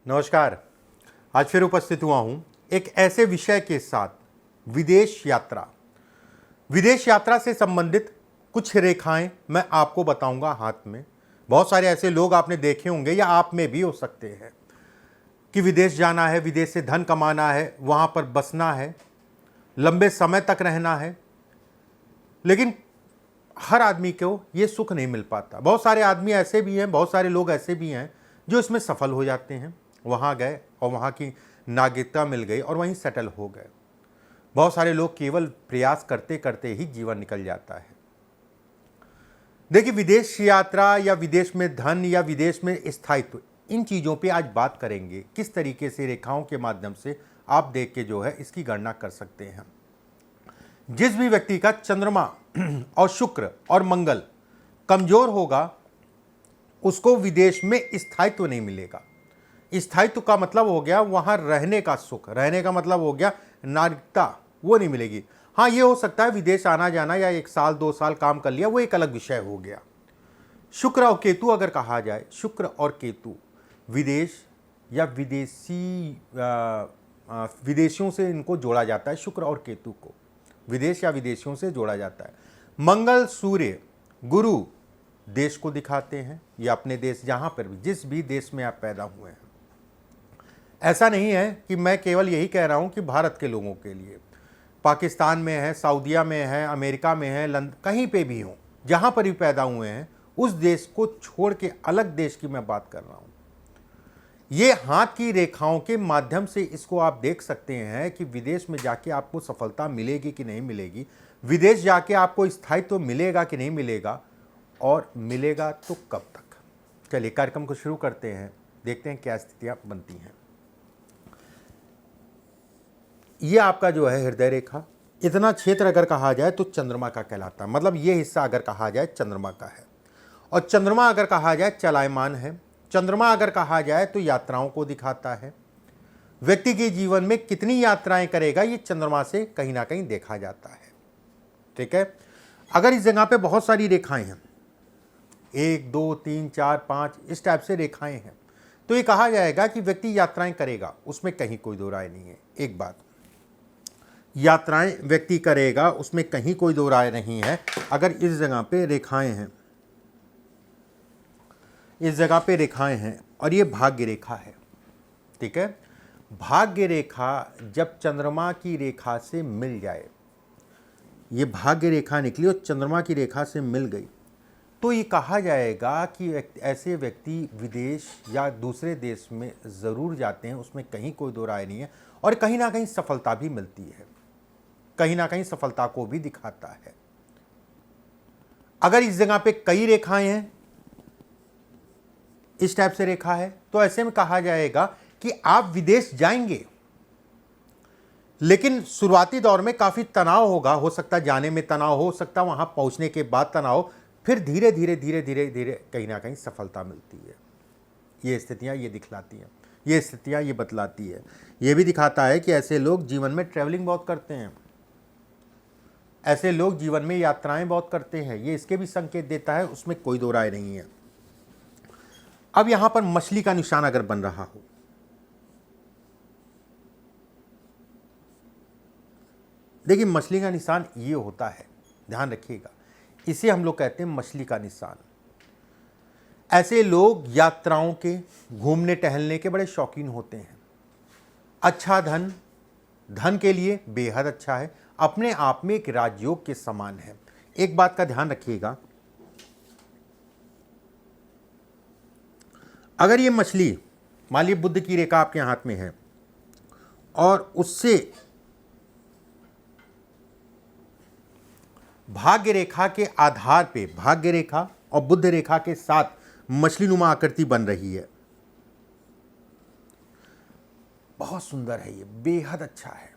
नमस्कार। आज फिर उपस्थित हुआ हूं एक ऐसे विषय के साथ, विदेश यात्रा। विदेश यात्रा से संबंधित कुछ रेखाएं मैं आपको बताऊंगा हाथ में। बहुत सारे ऐसे लोग आपने देखे होंगे या आप में भी हो सकते हैं कि विदेश जाना है, विदेश से धन कमाना है, वहां पर बसना है, लंबे समय तक रहना है, लेकिन हर आदमी को ये सुख नहीं मिल पाता। बहुत सारे आदमी ऐसे भी हैं, बहुत सारे लोग ऐसे भी हैं जो इसमें सफल हो जाते हैं। वहाँ गए और वहाँ की नागरिकता मिल गई और वहीं सेटल हो गए। बहुत सारे लोग केवल प्रयास करते करते ही जीवन निकल जाता है। देखिए, विदेश यात्रा या विदेश में धन या विदेश में स्थायित्व, इन चीज़ों पे आज बात करेंगे। किस तरीके से रेखाओं के माध्यम से आप देख के जो है इसकी गणना कर सकते हैं। जिस भी व्यक्ति का चंद्रमा और शुक्र और मंगल कमजोर होगा, उसको विदेश में स्थायित्व नहीं मिलेगा। स्थायित्व का मतलब हो गया वहां रहने का सुख, रहने का मतलब हो गया नागरिकता, वो नहीं मिलेगी। हाँ, ये हो सकता है विदेश आना जाना या 1 साल 2 साल काम कर लिया, वो एक अलग विषय हो गया। शुक्र और केतु अगर कहा जाए, शुक्र और केतु विदेश या विदेशियों से इनको जोड़ा जाता है। शुक्र और केतु को विदेश या विदेशियों से जोड़ा जाता है। मंगल सूर्य गुरु देश को दिखाते हैं, या अपने देश, जहां पर भी जिस भी देश में आप पैदा हुए हैं। ऐसा नहीं है कि मैं केवल यही कह रहा हूं कि भारत के लोगों के लिए, पाकिस्तान में है, सऊदीया में है, अमेरिका में है, लंदन, कहीं पे भी हो, जहां पर भी पैदा हुए हैं, उस देश को छोड़ के अलग देश की मैं बात कर रहा हूं। ये हाथ की रेखाओं के माध्यम से इसको आप देख सकते हैं कि विदेश में जाके आपको सफलता मिलेगी कि नहीं मिलेगी, विदेश जाके आपको स्थायित्व मिलेगा कि नहीं मिलेगा, और मिलेगा तो कब तक। चलिए कार्यक्रम को शुरू करते हैं, देखते हैं क्या स्थितियां बनती हैं। ये आपका जो है हृदय रेखा, इतना क्षेत्र अगर कहा जाए तो चंद्रमा का कहलाता है। मतलब ये हिस्सा अगर कहा जाए चंद्रमा का है, और चंद्रमा अगर कहा जाए चलायमान है। चंद्रमा अगर कहा जाए तो यात्राओं को दिखाता है। व्यक्ति के जीवन में कितनी यात्राएं करेगा, ये चंद्रमा से कहीं ना कहीं देखा जाता है। ठीक है। अगर इस जगह पे बहुत सारी रेखाएं हैं, 1 2 3 4 5 इस टाइप से रेखाएं हैं, तो ये कहा जाएगा कि व्यक्ति यात्राएं करेगा, उसमें कहीं कोई दो राय नहीं है। एक बात, यात्राएं व्यक्ति करेगा, उसमें कहीं कोई दो राय नहीं है। अगर इस जगह पे रेखाएं हैं, इस जगह पे रेखाएं हैं, और ये भाग्य रेखा है। ठीक है। भाग्य रेखा जब चंद्रमा की रेखा से मिल जाए, ये भाग्य रेखा निकली और चंद्रमा की रेखा से मिल गई, तो ये कहा जाएगा कि ऐसे व्यक्ति विदेश या दूसरे देश में ज़रूर जाते हैं, उसमें कहीं कोई दो राय नहीं है। और कहीं ना कहीं सफलता भी मिलती है, कहीं ना कहीं सफलता को भी दिखाता है। अगर इस जगह पे कई रेखाएं हैं, इस टाइप से रेखा है, तो ऐसे में कहा जाएगा कि आप विदेश जाएंगे, लेकिन शुरुआती दौर में काफ़ी तनाव होगा। हो सकता है जाने में तनाव, हो सकता है वहाँ पहुँचने के बाद तनाव, फिर धीरे धीरे धीरे धीरे धीरे कहीं ना कहीं सफलता मिलती है। ये स्थितियाँ ये दिखलाती हैं, ये स्थितियाँ ये बतलाती है। ये भी दिखाता है कि ऐसे लोग जीवन में ट्रैवलिंग बहुत करते हैं, ऐसे लोग जीवन में यात्राएं बहुत करते हैं। ये इसके भी संकेत देता है, उसमें कोई दो राय नहीं है। अब यहाँ पर मछली का निशान अगर बन रहा हो, देखिए मछली का निशान ये होता है, ध्यान रखिएगा, इसे हम लोग कहते हैं मछली का निशान। ऐसे लोग यात्राओं के, घूमने टहलने के बड़े शौकीन होते हैं। अच्छा धन, धन के लिए बेहद अच्छा है, अपने आप में एक राजयोग के समान है। एक बात का ध्यान रखिएगा, अगर ये मछली मान लीजिए बुध की रेखा आपके हाथ में है, और उससे भाग्य रेखा के आधार पे, भाग्य रेखा और बुध रेखा के साथ मछली नुमा आकृति बन रही है, बहुत सुंदर है, ये बेहद अच्छा है।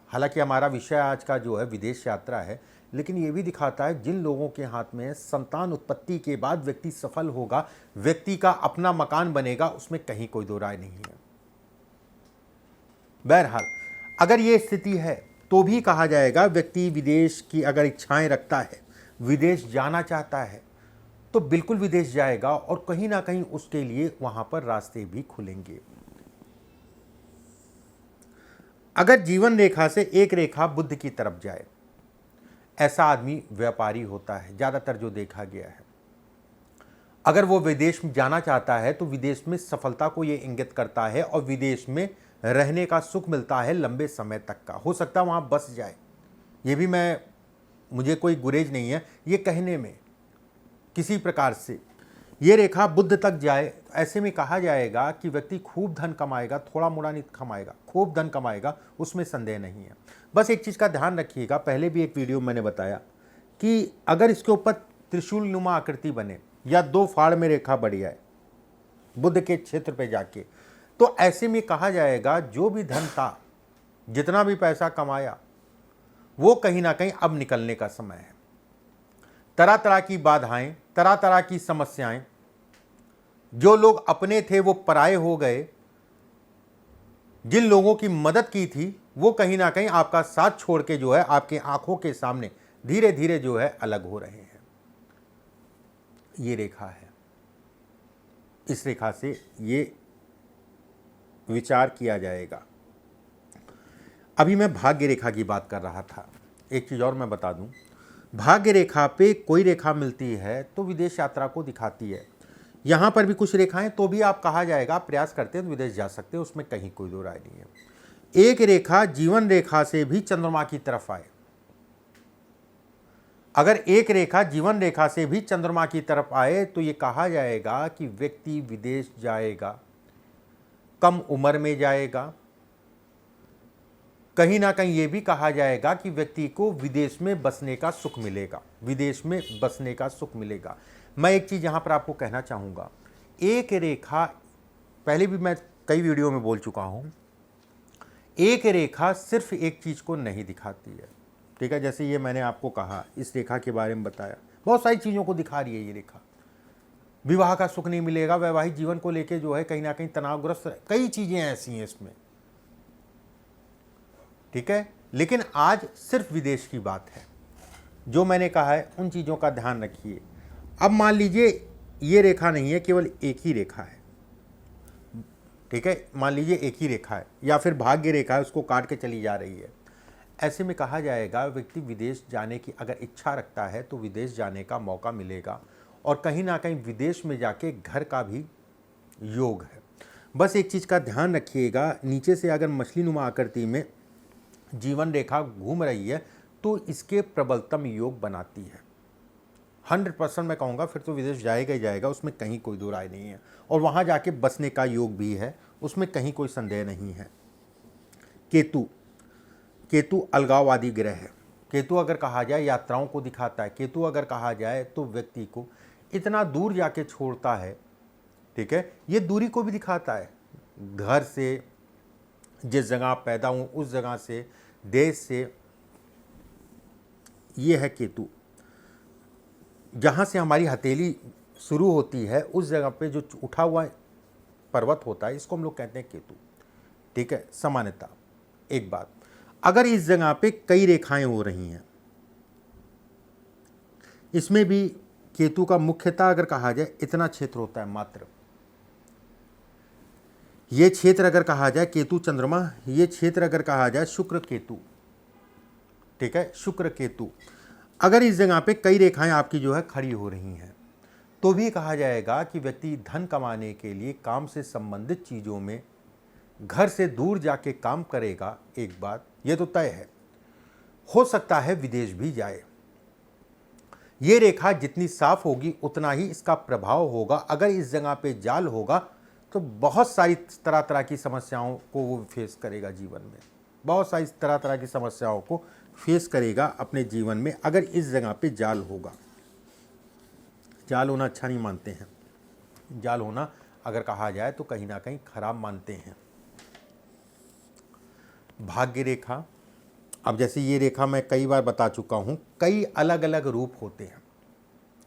हालांकि हमारा विषय आज का जो है विदेश यात्रा है, लेकिन ये भी दिखाता है जिन लोगों के हाथ में संतान उत्पत्ति के बाद व्यक्ति सफल होगा, व्यक्ति का अपना मकान बनेगा, उसमें कहीं कोई दो राय नहीं है। बहरहाल अगर ये स्थिति है तो भी कहा जाएगा व्यक्ति विदेश की अगर इच्छाएं रखता है, विदेश जाना चाहता है, तो बिल्कुल विदेश जाएगा और कहीं ना कहीं उसके लिए वहाँ पर रास्ते भी खुलेंगे। अगर जीवन रेखा से एक रेखा बुध की तरफ जाए, ऐसा आदमी व्यापारी होता है, ज़्यादातर जो देखा गया है। अगर वो विदेश में जाना चाहता है तो विदेश में सफलता को ये इंगित करता है और विदेश में रहने का सुख मिलता है लंबे समय तक का। हो सकता है वहाँ बस जाए, ये भी मुझे कोई गुरेज नहीं है ये कहने में। किसी प्रकार से ये रेखा बुध तक जाए, ऐसे में कहा जाएगा कि व्यक्ति खूब धन कमाएगा, थोड़ा मोड़ा नहीं कमाएगा, खूब धन कमाएगा, उसमें संदेह नहीं है। बस एक चीज़ का ध्यान रखिएगा, पहले भी एक वीडियो मैंने बताया कि अगर इसके ऊपर त्रिशूल नुमा आकृति बने या 2 फाड़ में रेखा बढ़ जाए बुध के क्षेत्र पे जाके, तो ऐसे में कहा जाएगा जो भी धन था, जितना भी पैसा कमाया, वो कहीं ना कहीं अब निकलने का समय है। तरह तरह की बाधाएं, तरह तरह की समस्याएं, जो लोग अपने थे वो पराये हो गए, जिन लोगों की मदद की थी वो कहीं ना कहीं आपका साथ छोड़ के जो है आपके आंखों के सामने धीरे धीरे जो है अलग हो रहे हैं। ये रेखा है, इस रेखा से ये विचार किया जाएगा। अभी मैं भाग्य रेखा की बात कर रहा था। एक चीज़ और मैं बता दूं, भाग्य रेखा पे कोई रेखा मिलती है तो विदेश यात्रा को दिखाती है। यहाँ पर भी कुछ रेखाएं तो भी आप कहा जाएगा आप प्रयास करते हैं तो विदेश जा सकते हैं, उसमें कहीं कोई दो राय नहीं है। एक रेखा जीवन रेखा से भी चंद्रमा की तरफ आए, अगर एक रेखा जीवन रेखा से भी चंद्रमा की तरफ आए तो ये कहा जाएगा कि व्यक्ति विदेश जाएगा, कम उम्र में जाएगा। कहीं ना कहीं ये भी कहा जाएगा कि व्यक्ति को विदेश में बसने का सुख मिलेगा, विदेश में बसने का सुख मिलेगा। मैं एक चीज़ यहाँ पर आपको कहना चाहूँगा, एक रेखा, पहले भी मैं कई वीडियो में बोल चुका हूँ, एक रेखा सिर्फ एक चीज़ को नहीं दिखाती है, ठीक है। जैसे ये मैंने आपको कहा, इस रेखा के बारे में बताया, बहुत सारी चीज़ों को दिखा रही है ये रेखा। विवाह का सुख नहीं मिलेगा, वैवाहिक जीवन को लेके जो है कहीं ना कहीं तनावग्रस्त, कई चीज़ें ऐसी हैं इसमें, ठीक है। लेकिन आज सिर्फ विदेश की बात है। जो मैंने कहा है उन चीज़ों का ध्यान रखिए। अब मान लीजिए ये रेखा नहीं है, केवल एक ही रेखा है, ठीक है। मान लीजिए एक ही रेखा है या फिर भाग्य रेखा है, उसको काट के चली जा रही है। ऐसे में कहा जाएगा व्यक्ति विदेश जाने की अगर इच्छा रखता है तो विदेश जाने का मौका मिलेगा और कहीं ना कहीं विदेश में जाके घर का भी योग है। बस एक चीज़ का ध्यान रखिएगा, नीचे से अगर मछली नुमा आकृति में जीवन रेखा घूम रही है तो इसके प्रबलतम योग बनाती है। 100% मैं कहूँगा फिर तो विदेश जाएगा ही जाएगा, उसमें कहीं कोई दो राय नहीं है। और वहाँ जाके बसने का योग भी है, उसमें कहीं कोई संदेह नहीं है। केतु अलगाववादी ग्रह है। केतु अगर कहा जाए यात्राओं को दिखाता है। केतु अगर कहा जाए तो व्यक्ति को इतना दूर जाके छोड़ता है, ठीक है। ये दूरी को भी दिखाता है, घर से, जिस जगह आप पैदा हुए उस जगह से, देश से। ये है केतु, जहाँ से हमारी हथेली शुरू होती है उस जगह पे जो उठा हुआ पर्वत होता है, इसको हम लोग कहते हैं केतु, ठीक है। सामान्यता एक बात, अगर इस जगह पे कई रेखाएं हो रही हैं, इसमें भी केतु का मुख्यतः अगर कहा जाए इतना क्षेत्र होता है मात्र। ये क्षेत्र अगर कहा जाए केतु चंद्रमा, ये क्षेत्र अगर कहा जाए शुक्र केतु, ठीक है, शुक्र केतु। अगर इस जगह पे कई रेखाएं आपकी जो है खड़ी हो रही हैं तो भी कहा जाएगा कि व्यक्ति धन कमाने के लिए काम से संबंधित चीज़ों में घर से दूर जाके काम करेगा। एक बात ये तो तय है, हो सकता है विदेश भी जाए। ये रेखा जितनी साफ होगी उतना ही इसका प्रभाव होगा। अगर इस जगह पे जाल होगा तो बहुत सारी तरह तरह की समस्याओं को वो फेस करेगा जीवन में, बहुत सारी तरह तरह की समस्याओं को फेस करेगा अपने जीवन में अगर इस जगह पे जाल होगा। जाल होना अच्छा नहीं मानते हैं, जाल होना अगर कहा जाए तो कहीं ना कहीं खराब मानते हैं। भाग्य रेखा, अब जैसे ये रेखा मैं कई बार बता चुका हूँ, कई अलग अलग रूप होते हैं।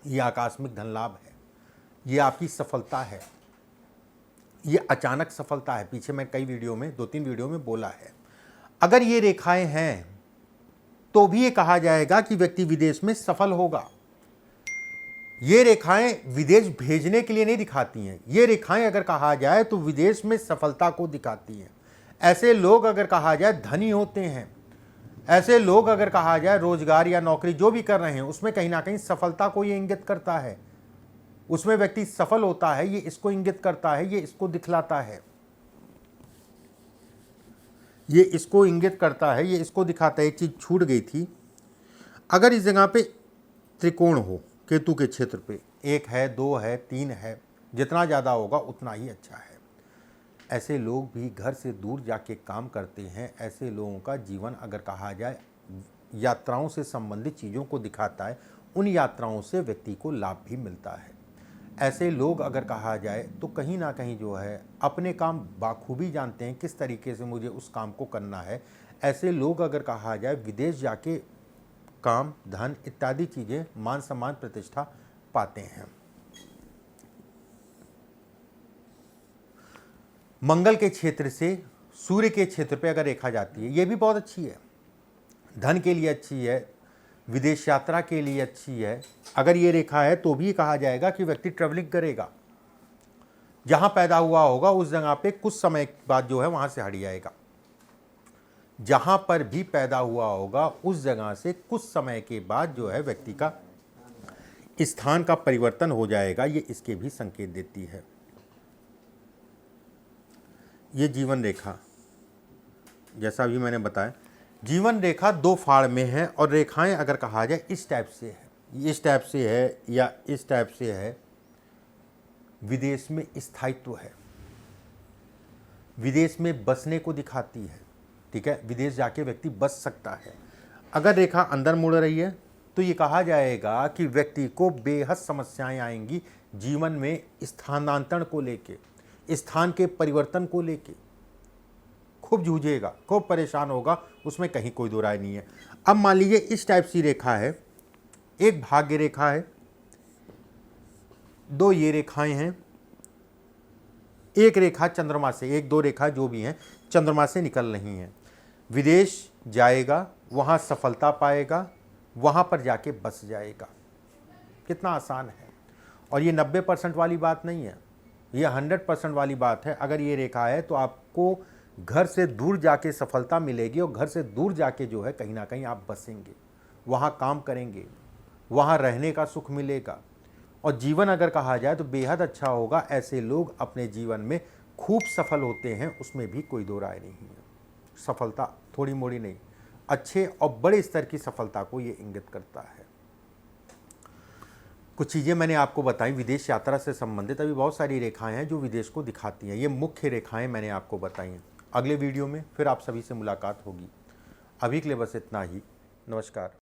ये आकस्मिक धन लाभ है, ये आपकी सफलता है, ये अचानक सफलता है। पीछे मैं कई वीडियो में, 2-3 वीडियो में बोला है। अगर ये रेखाएं हैं तो भी ये कहा जाएगा कि व्यक्ति विदेश में सफल होगा। ये रेखाएं विदेश भेजने के लिए नहीं दिखाती हैं, ये रेखाएं अगर कहा जाए तो विदेश में सफलता को दिखाती हैं। ऐसे लोग अगर कहा जाए धनी होते हैं, ऐसे लोग अगर कहा जाए रोजगार या नौकरी जो भी कर रहे हैं उसमें कहीं ना कहीं सफलता को ये इंगित करता है, उसमें व्यक्ति सफल होता है, ये इसको इंगित करता है, ये इसको दिखलाता है, ये इसको इंगित करता है, ये इसको दिखाता है। एक चीज छूट गई थी, अगर इस जगह पे त्रिकोण हो केतु के क्षेत्र पे, 1 है 2 है 3 है, जितना ज़्यादा होगा उतना ही अच्छा है। ऐसे लोग भी घर से दूर जाके काम करते हैं। ऐसे लोगों का जीवन अगर कहा जाए यात्राओं से संबंधित चीज़ों को दिखाता है, उन यात्राओं से व्यक्ति को लाभ भी मिलता है। ऐसे लोग अगर कहा जाए तो कहीं ना कहीं जो है अपने काम बाखूबी जानते हैं, किस तरीके से मुझे उस काम को करना है। ऐसे लोग अगर कहा जाए विदेश जाके काम, धन इत्यादि चीज़ें, मान सम्मान, प्रतिष्ठा पाते हैं। मंगल के क्षेत्र से सूर्य के क्षेत्र पे अगर रेखा जाती है, ये भी बहुत अच्छी है, धन के लिए अच्छी है, विदेश यात्रा के लिए अच्छी है। अगर ये रेखा है तो भी कहा जाएगा कि व्यक्ति ट्रैवलिंग करेगा, जहां पैदा हुआ होगा उस जगह पे कुछ समय बाद जो है वहां से हट जाएगा। जहां पर भी पैदा हुआ होगा उस जगह से कुछ समय के बाद जो है व्यक्ति का स्थान का परिवर्तन हो जाएगा, ये इसके भी संकेत देती है। ये जीवन रेखा, जैसा अभी मैंने बताया, जीवन रेखा 2 फाड़ में है और रेखाएं अगर कहा जाए इस टाइप से है, इस टाइप से है या इस टाइप से है, विदेश में स्थायित्व है, विदेश में बसने को दिखाती है। ठीक है, विदेश जाके व्यक्ति बस सकता है। अगर रेखा अंदर मुड़ रही है तो ये कहा जाएगा कि व्यक्ति को बेहद समस्याएं आएंगी जीवन में, स्थानांतरण को लेके, स्थान के परिवर्तन को लेके खूब जूझेगा, खूब परेशान होगा, उसमें कहीं कोई दो राय नहीं है। अब मान लीजिए इस टाइप सी रेखा है, एक भाग्य रेखा है, 2 ये रेखाएं हैं, एक रेखा चंद्रमा से, 1-2 रेखा जो भी हैं चंद्रमा से निकल रही हैं। विदेश जाएगा, वहाँ सफलता पाएगा, वहाँ पर जाके बस जाएगा। कितना आसान है। और ये 90% वाली बात नहीं है, ये 100% वाली बात है। अगर ये रेखा है तो आपको घर से दूर जाके सफलता मिलेगी और घर से दूर जाके जो है कहीं ना कहीं आप बसेंगे, वहाँ काम करेंगे, वहाँ रहने का सुख मिलेगा और जीवन अगर कहा जाए तो बेहद अच्छा होगा। ऐसे लोग अपने जीवन में खूब सफल होते हैं, उसमें भी कोई दो राय नहीं है। सफलता थोड़ी मोड़ी नहीं, अच्छे और बड़े स्तर की सफलता को ये इंगित करता है। कुछ चीज़ें मैंने आपको बताई विदेश यात्रा से संबंधित। अभी बहुत सारी रेखाएं हैं जो विदेश को दिखाती हैं, ये मुख्य रेखाएं मैंने आपको बताई हैं। अगले वीडियो में फिर आप सभी से मुलाकात होगी। अभी के लिए बस इतना ही। नमस्कार।